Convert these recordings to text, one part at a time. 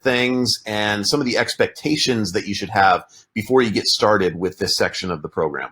things and some of the expectations that you should have before you get started with this section of the program.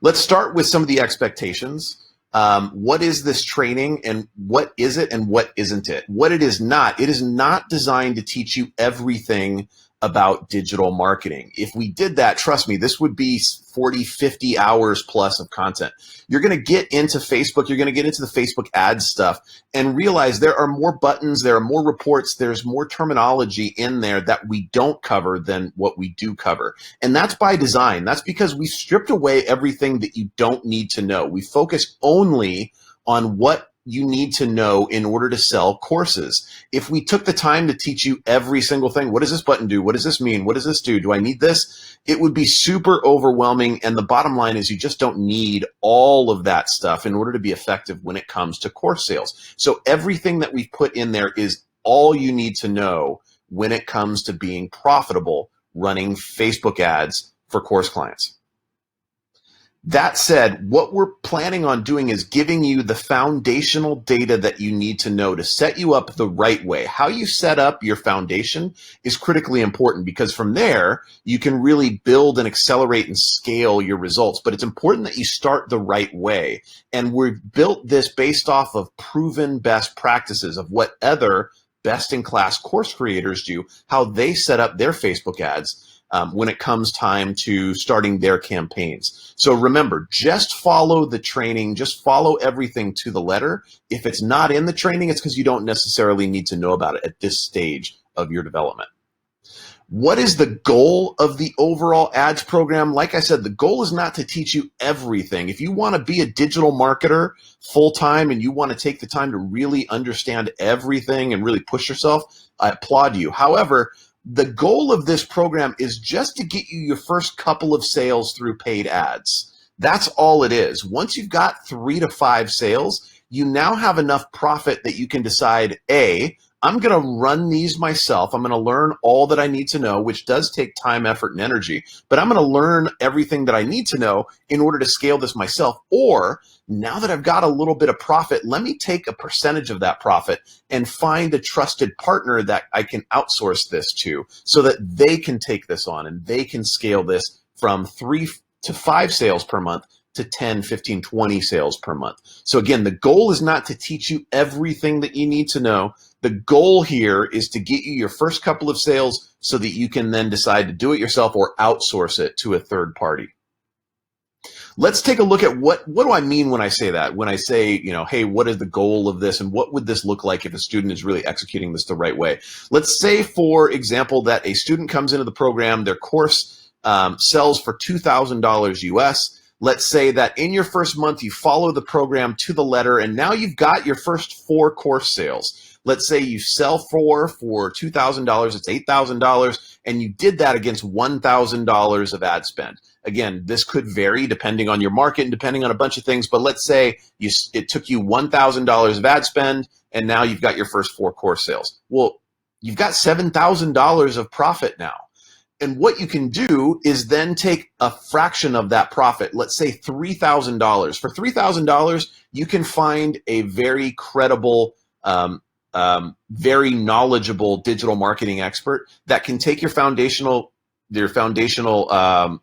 Let's start with some of the expectations. What is this training and what is it and what isn't it? What it is not designed to teach you everything about digital marketing. If we did that, trust me, this would be 40, 50 hours plus of content. You're going to get into Facebook, you're going to get into the Facebook ads stuff and realize there are more buttons, there are more reports, there's more terminology in there that we don't cover than what we do cover. And that's by design. That's because we stripped away everything that you don't need to know. We focus only on what you need to know in order to sell courses. If we took the time to teach you every single thing, what does this button do? What does this mean? What does this do? Do I need this? It would be super overwhelming. And the bottom line is you just don't need all of that stuff in order to be effective when it comes to course sales. So everything that we've put in there is all you need to know when it comes to being profitable running Facebook ads for course clients. That said, what we're planning on doing is giving you the foundational data that you need to know to set you up the right way. How you set up your foundation is critically important because from there, you can really build and accelerate and scale your results. But it's important that you start the right way. And we've built this based off of proven best practices of what other best-in-class course creators do, how they set up their Facebook ads. When it comes time to starting their campaigns. So remember, just follow the training, just follow everything to the letter. If it's not in the training, it's because you don't necessarily need to know about it at this stage of your development. What is the goal of the overall ads program? Like I said, the goal is not to teach you everything. If you want to be a digital marketer full-time and you want to take the time to really understand everything and really push yourself, I applaud you. However, the goal of this program is just to get you your first couple of sales through paid ads. That's all it is. Once you've got 3 to 5 sales, you now have enough profit that you can decide, A, I'm going to run these myself. I'm going to learn all that I need to know, which does take time, effort, and energy, but I'm going to learn everything that I need to know in order to scale this myself. Or now that I've got a little bit of profit, let me take a percentage of that profit and find a trusted partner that I can outsource this to so that they can take this on and they can scale this from 3 to 5 sales per month to 10, 15, 20 sales per month. So again, the goal is not to teach you everything that you need to know. The goal here is to get you your first couple of sales so that you can then decide to do it yourself or outsource it to a third party. Let's take a look at what do I mean when I say that? When I say, hey, what is the goal of this and what would this look like if a student is really executing this the right way? Let's say, for example, that a student comes into the program, their course sells for $2,000 US. Let's say that in your first month, you follow the program to the letter, and now you've got your first 4 course sales. Let's say you sell 4 for $2,000, it's $8,000, and you did that against $1,000 of ad spend. Again, this could vary depending on your market and depending on a bunch of things, but let's say it took you $1,000 of ad spend, and now you've got your first 4 course sales. Well, you've got $7,000 of profit now. And what you can do is then take a fraction of that profit, let's say $3,000. For $3,000, you can find a very credible, very knowledgeable digital marketing expert that can take your foundational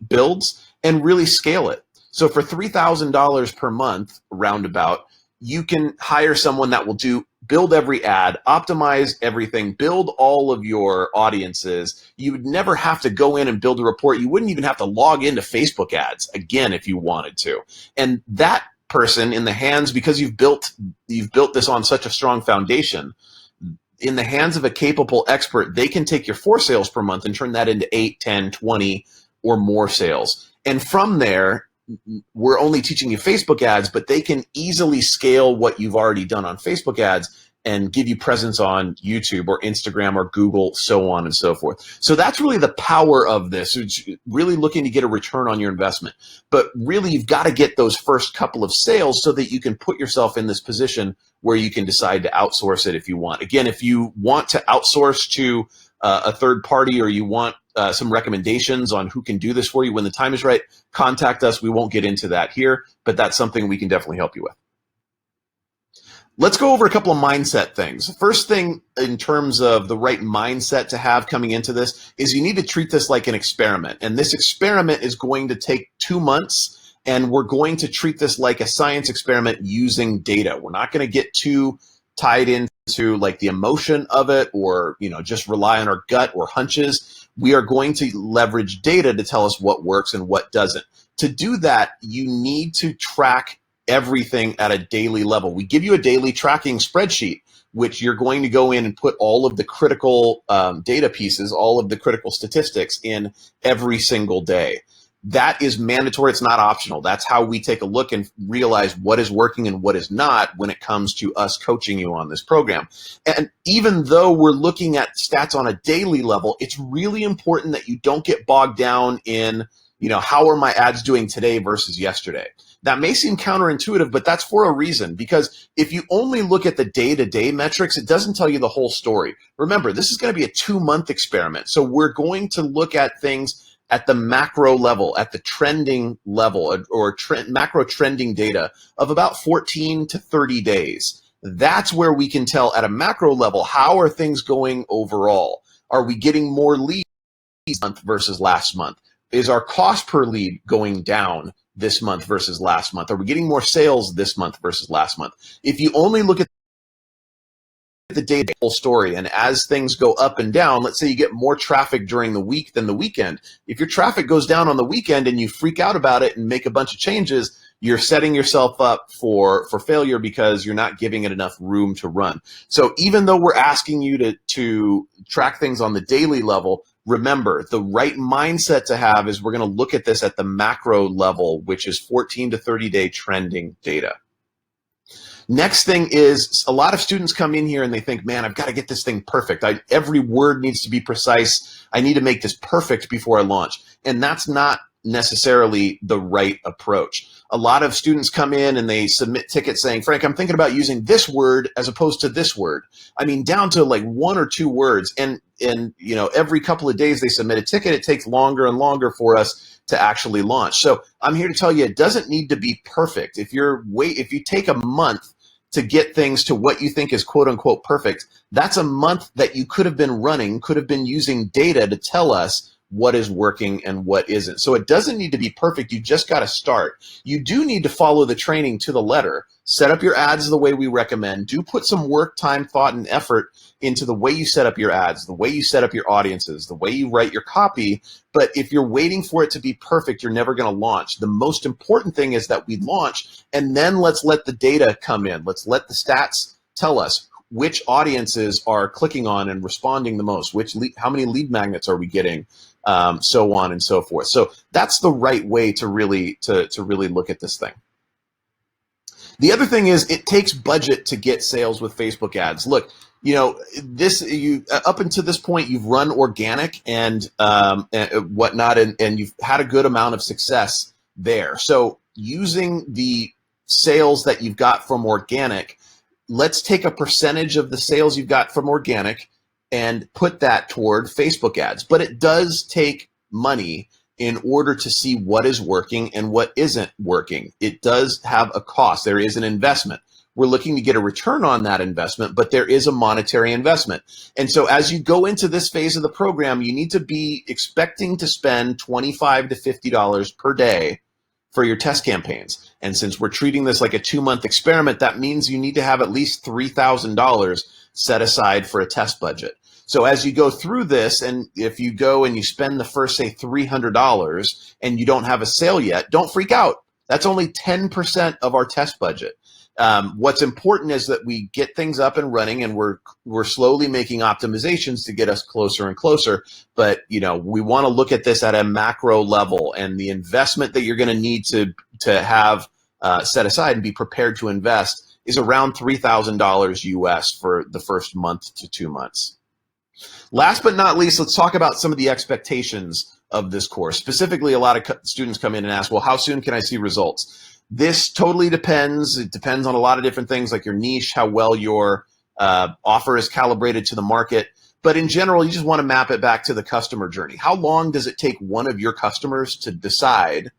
builds and really scale it. So for $3,000 per month, roundabout, you can hire someone that will build every ad, optimize everything, build all of your audiences. You would never have to go in and build a report. You wouldn't even have to log into Facebook ads again if you wanted to. And that person in the hands, because you've built this on such a strong foundation, in the hands of a capable expert, they can take your 4 sales per month and turn that into 8, 10, 20 or more sales. And from there, we're only teaching you Facebook ads, but they can easily scale what you've already done on Facebook ads and give you presence on YouTube or Instagram or Google, so on and so forth. So that's really the power of this. It's really looking to get a return on your investment. But really, you've got to get those first couple of sales so that you can put yourself in this position where you can decide to outsource it if you want. Again, if you want to outsource to a third party, or you want some recommendations on who can do this for you when the time is right, contact us. We won't get into that here, but that's something we can definitely help you with. Let's go over a couple of mindset things. First thing, in terms of the right mindset to have coming into this, is you need to treat this like an experiment. And this experiment is going to take 2 months, and we're going to treat this like a science experiment using data. We're not going to get too tied into like the emotion of it, or just rely on our gut or hunches. We are going to leverage data to tell us what works and what doesn't. To do that, you need to track everything at a daily level. We give you a daily tracking spreadsheet, which you're going to go in and put all of the critical data pieces, all of the critical statistics in every single day. That is mandatory. It's not optional. That's how we take a look and realize what is working and what is not when it comes to us coaching you on this program. And even though we're looking at stats on a daily level, it's really important that you don't get bogged down in, how are my ads doing today versus yesterday? That may seem counterintuitive, but that's for a reason, because if you only look at the day-to-day metrics, it doesn't tell you the whole story. Remember, this is going to be a 2-month experiment. So we're going to look at things at the macro level, at the trending level, or macro trending data of about 14 to 30 days. That's where we can tell at a macro level, how are things going overall? Are we getting more leads this month versus last month? Is our cost per lead going down this month versus last month? Are we getting more sales this month versus last month? If you only look at the data whole story, and as things go up and down, let's say you get more traffic during the week than the weekend. If your traffic goes down on the weekend and you freak out about it and make a bunch of changes, you're setting yourself up for failure, because you're not giving it enough room to run. So even though we're asking you to track things on the daily level, remember, the right mindset to have is we're going to look at this at the macro level, which is 14 to 30-day trending data. Next thing is, a lot of students come in here and they think, man, I've got to get this thing perfect. Every word needs to be precise. I need to make this perfect before I launch. And that's not necessarily the right approach. A lot of students come in and they submit tickets saying, Frank, I'm thinking about using this word as opposed to this word. I mean, down to like 1 or 2 words. And every couple of days they submit a ticket, it takes longer and longer for us to actually launch. So I'm here to tell you, it doesn't need to be perfect. If you take a month to get things to what you think is quote unquote perfect, that's a month that you could have been using data to tell us what is working and what isn't. So it doesn't need to be perfect. You just got to start. You do need to follow the training to the letter. Set up your ads the way we recommend. Do put some work, time, thought, and effort into the way you set up your ads, the way you set up your audiences, the way you write your copy. But if you're waiting for it to be perfect, you're never going to launch. The most important thing is that we launch, and then let's let the data come in. Let's let the stats tell us which audiences are clicking on and responding the most, how many lead magnets are we getting, so on and so forth. So that's the right way to really look at this thing. The other thing is, it takes budget to get sales with Facebook ads. Look, up until this point, you've run organic and whatnot, and you've had a good amount of success there. So using the sales that you've got from organic, let's take a percentage of the sales you've got from organic and put that toward Facebook ads. But it does take money in order to see what is working and what isn't working. It does have a cost. There is an investment. We're looking to get a return on that investment, but there is a monetary investment. And so as you go into this phase of the program, you need to be expecting to spend $25 to $50 per day for your test campaigns. And since we're treating this like a 2-month experiment, that means you need to have at least $3,000 set aside for a test budget. So as you go through this, and if you go and you spend the first, say, $300 and you don't have a sale yet, don't freak out. That's only 10% of our test budget. What's important is that we get things up and running, and we're slowly making optimizations to get us closer and closer. But we want to look at this at a macro level, and the investment that you're going to need to have set aside and be prepared to invest is around $3,000 US for the first month to 2 months. Last but not least, let's talk about some of the expectations of this course. Specifically, a lot of students come in and ask, well, how soon can I see results? This totally depends. It depends on a lot of different things, like your niche, how well your offer is calibrated to the market. But in general, you just want to map it back to the customer journey. How long does it take one of your customers to decide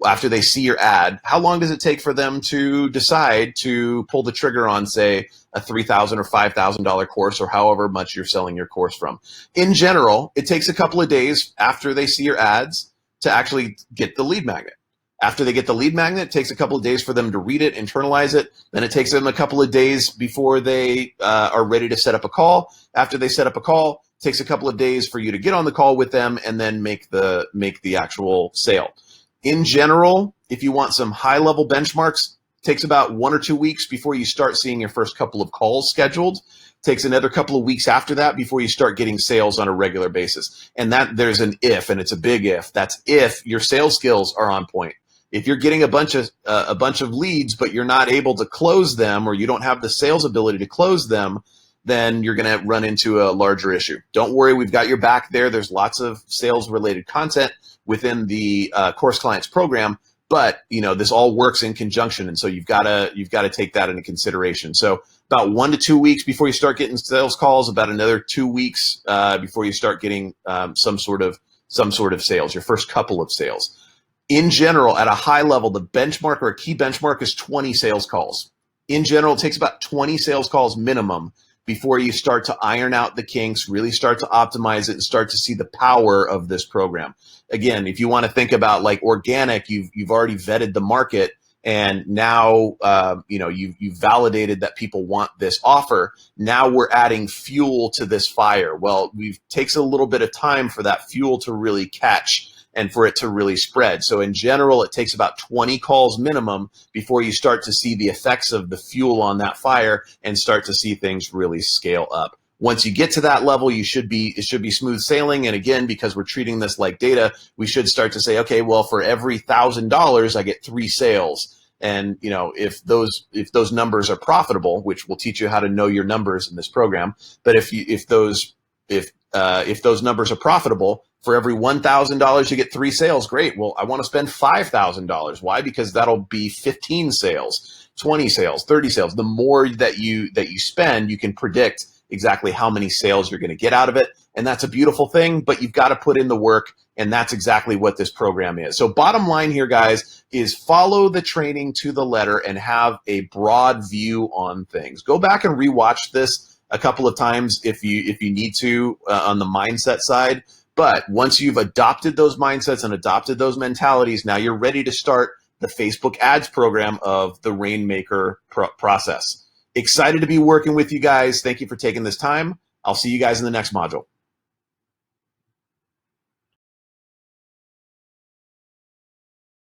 after they see your ad, how long does it take for them to decide to pull the trigger on, say, a $3,000 or $5,000 course, or however much you're selling your course from? In general, it takes a couple of days after they see your ads to actually get the lead magnet. After they get the lead magnet, it takes a couple of days for them to read it, internalize it. Then it takes them a couple of days before they are ready to set up a call. After they set up a call, it takes a couple of days for you to get on the call with them and then make the actual sale. In general, if you want some high-level benchmarks, it takes about 1 or 2 weeks before you start seeing your first couple of calls scheduled. It takes another couple of weeks after that before you start getting sales on a regular basis. And that there's an if, and it's a big if. That's if your sales skills are on point. If you're getting a bunch of leads, but you're not able to close them, or you don't have the sales ability to close them, then you're going to run into a larger issue. Don't worry, we've got your back there. There's lots of sales-related content within the Course Clients program, but this all works in conjunction, and so you've got to take that into consideration. So about 1 to 2 weeks before you start getting sales calls, about another 2 weeks before you start getting some sort of sales, your first couple of sales. In general, at a high level, the benchmark or a key benchmark is 20 sales calls. In general, it takes about 20 sales calls minimum before you start to iron out the kinks, really start to optimize it, and start to see the power of this program. Again, if you want to think about like organic, you've already vetted the market, and now you've validated that people want this offer. Now we're adding fuel to this fire. Well, it takes a little bit of time for that fuel to really catch and for it to really spread. So in general, it takes about 20 calls minimum before you start to see the effects of the fuel on that fire and start to see things really scale up. Once you get to that level, it should be smooth sailing. And again, because we're treating this like data, we should start to say, okay, well, for every $1,000, I get 3 sales. And if those numbers are profitable, which we'll teach you how to know your numbers in this program, but if those numbers are profitable, for every $1,000 you get 3 sales, great. Well, I want to spend $5,000. Why? Because that'll be 15 sales, 20 sales, 30 sales. The more that you spend, you can predict exactly how many sales you're going to get out of it. And that's a beautiful thing, but you've got to put in the work, and that's exactly what this program is. So bottom line here, guys, is follow the training to the letter and have a broad view on things. Go back and rewatch this a couple of times if you need to on the mindset side. But once you've adopted those mindsets and adopted those mentalities, now you're ready to start the Facebook ads program of the Rainmaker process. Excited to be working with you guys. Thank you for taking this time. I'll see you guys in the next module.